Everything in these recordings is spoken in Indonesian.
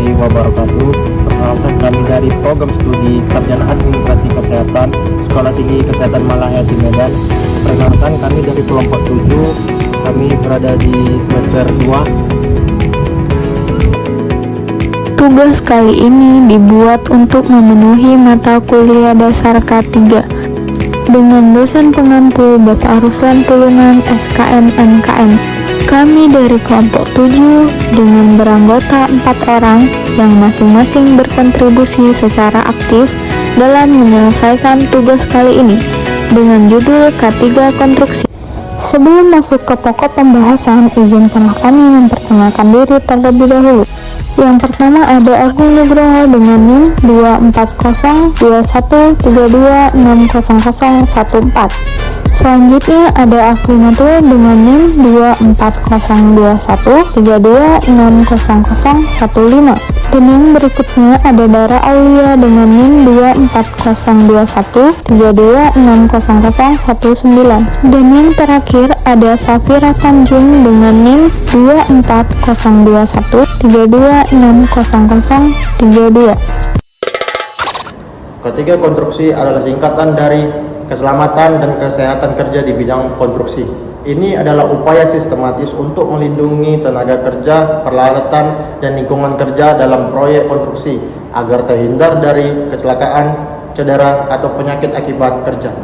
warahmatullahi wabarakatuh. Perkenalkan, kami dari program studi Sarjana Administrasi Kesehatan Sekolah Tinggi Kesehatan Malayasin Medan. Perkenalkan, kami dari kelompok 7. Kami berada di semester 2. Tugas kali ini dibuat untuk memenuhi mata kuliah dasar K3 dengan dosen pengampu Bapak Ruslan Pulungan SKM MKM. Kami dari kelompok 7 dengan beranggota 4 orang yang masing-masing berkontribusi secara aktif dalam menyelesaikan tugas kali ini dengan judul K3 Konstruksi. Sebelum masuk ke pokok pembahasan, izinkanlah kami memperkenalkan diri terlebih dahulu. Yang pertama ada Agung Nugroho dengan NIM 2402132600014. Selanjutnya ada Afrinatul dengan NIM 2402132600015. Dan yang berikutnya ada Dara Aulia dengan NIM 2402132600019. Dan yang terakhir ada Safira Tanjung dengan NIM 2402132600032. Ketiga, konstruksi adalah singkatan dari keselamatan dan kesehatan kerja di bidang konstruksi. Ini adalah upaya sistematis untuk melindungi tenaga kerja, peralatan, dan lingkungan kerja dalam proyek konstruksi agar terhindar dari kecelakaan, cedera, atau penyakit akibat kerja.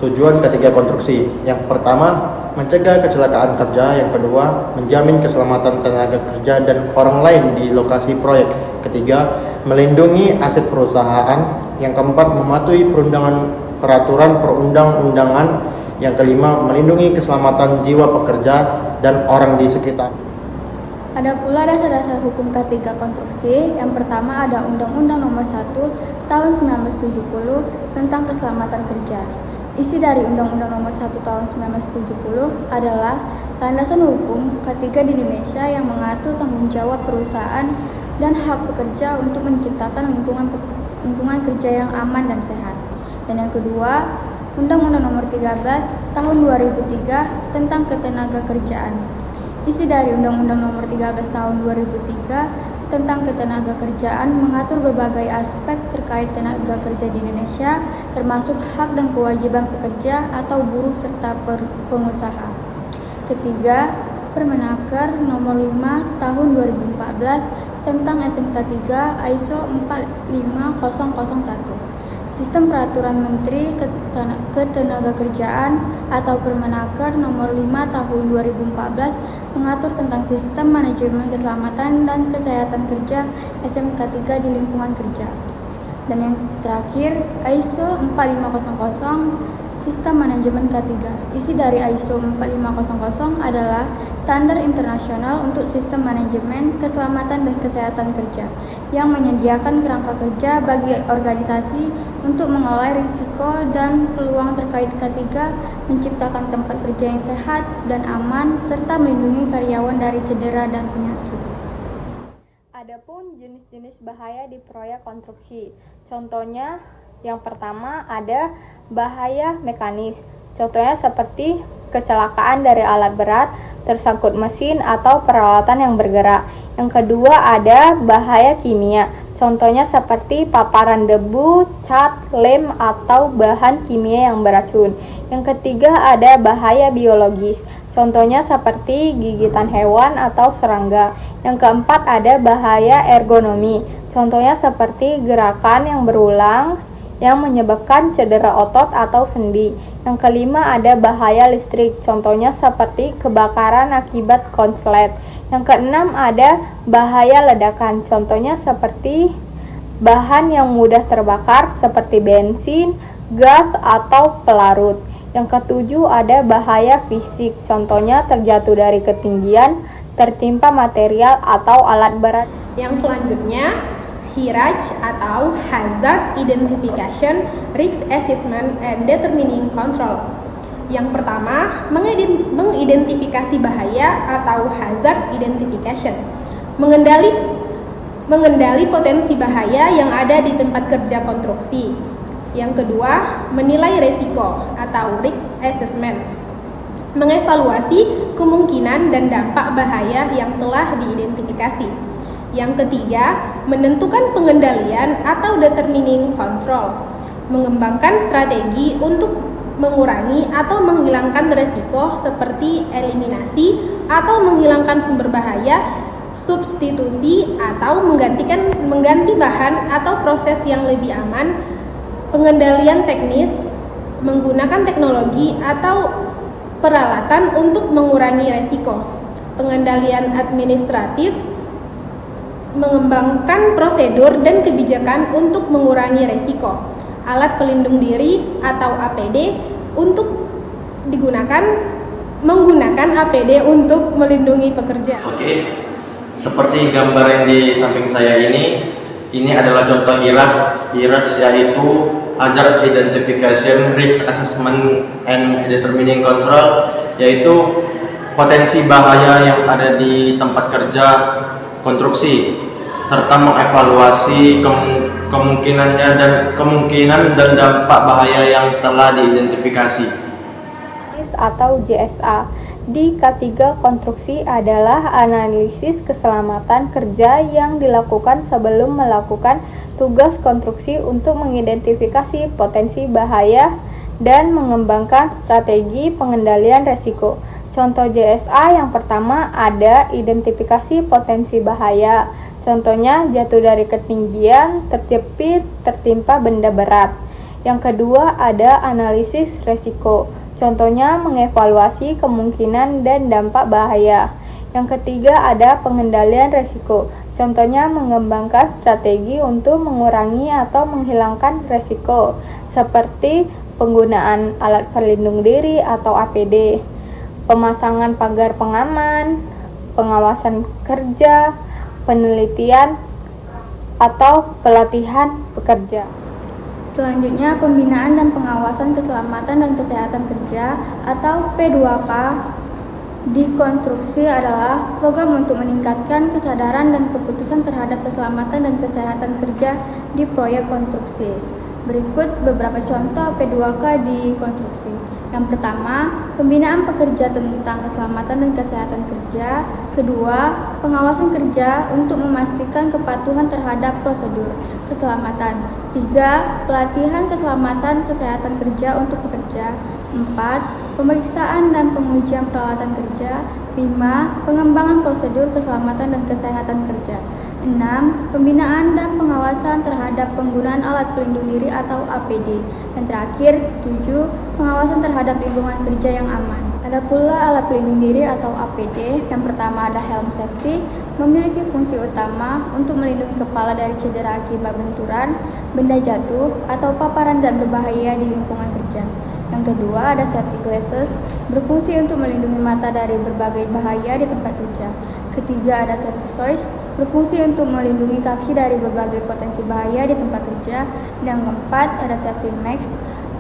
Tujuan ketiga konstruksi: yang pertama, mencegah kecelakaan kerja; yang kedua, menjamin keselamatan tenaga kerja dan orang lain di lokasi proyek; ketiga, melindungi aset perusahaan; yang keempat, mematuhi peraturan perundang-undangan; yang kelima, melindungi keselamatan jiwa pekerja dan orang di sekitar. Ada pula dasar-dasar hukum K3 konstruksi. Yang pertama ada Undang-Undang Nomor 1 Tahun 1970 tentang Keselamatan Kerja. Isi dari Undang-Undang Nomor 1 Tahun 1970 adalah landasan hukum K3 di Indonesia yang mengatur tanggung jawab perusahaan dan hak pekerja untuk menciptakan lingkungan kerja yang aman dan sehat. Dan yang kedua, Undang-Undang Nomor 13 Tahun 2003 tentang Ketenagakerjaan. Isi dari Undang-Undang Nomor 13 Tahun 2003 tentang Ketenagakerjaan mengatur berbagai aspek terkait tenaga kerja di Indonesia, termasuk hak dan kewajiban pekerja atau buruh serta pengusaha. Ketiga, Permenaker Nomor 5 Tahun 2014 tentang SMK 3 ISO 45001. Sistem Peraturan Menteri Ketenagakerjaan atau Permenaker Nomor 5 Tahun 2014 mengatur tentang sistem manajemen keselamatan dan kesehatan kerja SMK 3 di lingkungan kerja. Dan yang terakhir, ISO 4500 Sistem Manajemen K3. Isi dari ISO 4500 adalah standar internasional untuk sistem manajemen keselamatan dan kesehatan kerja yang menyediakan kerangka kerja bagi organisasi untuk mengelola risiko dan peluang terkait K3, menciptakan tempat kerja yang sehat dan aman, serta melindungi karyawan dari cedera dan penyakit. Adapun jenis-jenis bahaya di proyek konstruksi. Contohnya, yang pertama ada bahaya mekanis. Contohnya seperti kecelakaan dari alat berat, tersangkut mesin atau peralatan yang bergerak. Yang kedua ada bahaya kimia. Contohnya seperti paparan debu, cat, lem, atau bahan kimia yang beracun. Yang ketiga ada bahaya biologis. Contohnya seperti gigitan hewan atau serangga. Yang keempat ada bahaya ergonomi. Contohnya seperti gerakan yang berulang yang menyebabkan cedera otot atau sendi. Yang kelima ada bahaya listrik, contohnya seperti kebakaran akibat konslet. Yang keenam ada bahaya ledakan, contohnya seperti bahan yang mudah terbakar seperti bensin, gas, atau pelarut. Yang ketujuh ada bahaya fisik, contohnya terjatuh dari ketinggian, tertimpa material atau alat berat. Yang selanjutnya HIRAC atau Hazard Identification, Risk Assessment, and Determining Control. Yang pertama, mengidentifikasi bahaya atau Hazard Identification. Mengendali potensi bahaya yang ada di tempat kerja konstruksi. Yang kedua, menilai resiko atau Risk Assessment. Mengevaluasi kemungkinan dan dampak bahaya yang telah diidentifikasi. Yang ketiga, menentukan pengendalian atau determining control, mengembangkan strategi untuk mengurangi atau menghilangkan resiko seperti eliminasi atau menghilangkan sumber bahaya, substitusi atau mengganti bahan atau proses yang lebih aman, pengendalian teknis, menggunakan teknologi atau peralatan untuk mengurangi resiko, pengendalian administratif, mengembangkan prosedur dan kebijakan untuk mengurangi resiko, alat pelindung diri atau APD untuk menggunakan APD untuk melindungi pekerja. Oke, seperti gambar yang di samping saya ini adalah contoh HIRAX, yaitu Hazard Identification, Risk Assessment, and Determining Control, yaitu potensi bahaya yang ada di tempat kerja konstruksi, serta mengevaluasi kemungkinan dan dampak bahaya yang telah diidentifikasi. Atau JSA di K3 konstruksi adalah analisis keselamatan kerja yang dilakukan sebelum melakukan tugas konstruksi untuk mengidentifikasi potensi bahaya dan mengembangkan strategi pengendalian risiko. Contoh JSA yang pertama ada identifikasi potensi bahaya. Contohnya jatuh dari ketinggian, terjepit, tertimpa benda berat. Yang kedua ada analisis risiko. Contohnya mengevaluasi kemungkinan dan dampak bahaya. Yang ketiga ada pengendalian risiko. Contohnya mengembangkan strategi untuk mengurangi atau menghilangkan risiko, seperti penggunaan alat pelindung diri atau APD, pemasangan pagar pengaman, pengawasan kerja, penelitian, atau pelatihan pekerja. Selanjutnya, pembinaan dan pengawasan keselamatan dan kesehatan kerja atau P2K di konstruksi adalah program untuk meningkatkan kesadaran dan keputusan terhadap keselamatan dan kesehatan kerja di proyek konstruksi. Berikut beberapa contoh P2K di konstruksi. Yang pertama, pembinaan pekerja tentang keselamatan dan kesehatan kerja. Kedua, pengawasan kerja untuk memastikan kepatuhan terhadap prosedur keselamatan. 3. Pelatihan keselamatan kesehatan kerja untuk pekerja. 4. Pemeriksaan dan pengujian peralatan kerja. 5. Pengembangan prosedur keselamatan dan kesehatan kerja. 6. Pembinaan dan pengawasan terhadap penggunaan alat pelindung diri atau APD. Dan terakhir, 7. Pengawasan terhadap lingkungan kerja yang aman. Ada pula alat pelindung diri atau APD. Yang pertama ada helm safety, memiliki fungsi utama untuk melindungi kepala dari cedera akibat benturan, benda jatuh, atau paparan zat berbahaya di lingkungan kerja. Yang kedua ada safety glasses, berfungsi untuk melindungi mata dari berbagai bahaya di tempat kerja. Ketiga ada safety shoes, berfungsi untuk melindungi kaki dari berbagai potensi bahaya di tempat kerja. Dan yang keempat ada safety mask,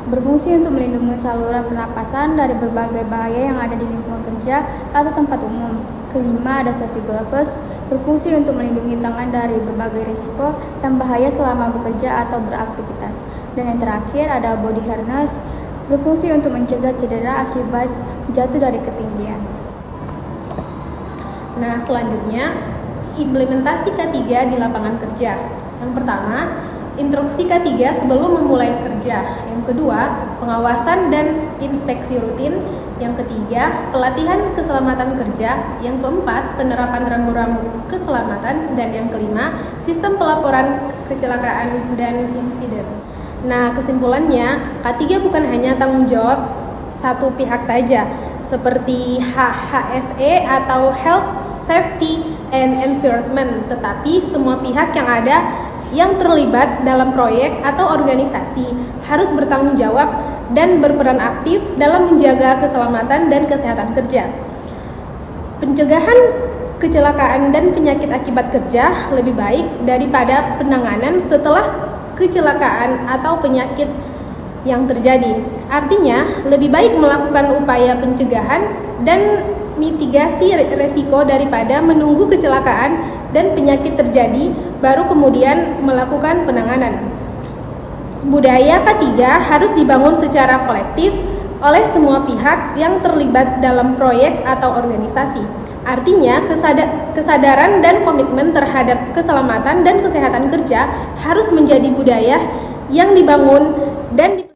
berfungsi untuk melindungi saluran pernapasan dari berbagai bahaya yang ada di lingkungan kerja atau tempat umum. Kelima ada safety gloves, berfungsi untuk melindungi tangan dari berbagai risiko dan bahaya selama bekerja atau beraktivitas. Dan yang terakhir ada body harness, berfungsi untuk mencegah cedera akibat jatuh dari ketinggian. Nah, selanjutnya implementasi K3 di lapangan kerja. Yang pertama, instruksi K3 sebelum memulai kerja. Yang kedua, pengawasan dan inspeksi rutin. Yang ketiga, pelatihan keselamatan kerja. Yang keempat, penerapan rambu-rambu keselamatan. Dan yang kelima, sistem pelaporan kecelakaan dan insiden. Nah, kesimpulannya, K3 bukan hanya tanggung jawab satu pihak saja, seperti HHSE atau Health, Safety, and Environment, tetapi semua pihak yang terlibat dalam proyek atau organisasi harus bertanggung jawab dan berperan aktif dalam menjaga keselamatan dan kesehatan kerja. Pencegahan kecelakaan dan penyakit akibat kerja lebih baik daripada penanganan setelah kecelakaan atau penyakit yang terjadi. Artinya, lebih baik melakukan upaya pencegahan dan mitigasi resiko daripada menunggu kecelakaan dan penyakit terjadi baru kemudian melakukan penanganan. Budaya K3 harus dibangun secara kolektif oleh semua pihak yang terlibat dalam proyek atau organisasi Artinya, kesadaran dan komitmen terhadap keselamatan dan kesehatan kerja harus menjadi budaya yang dibangun dan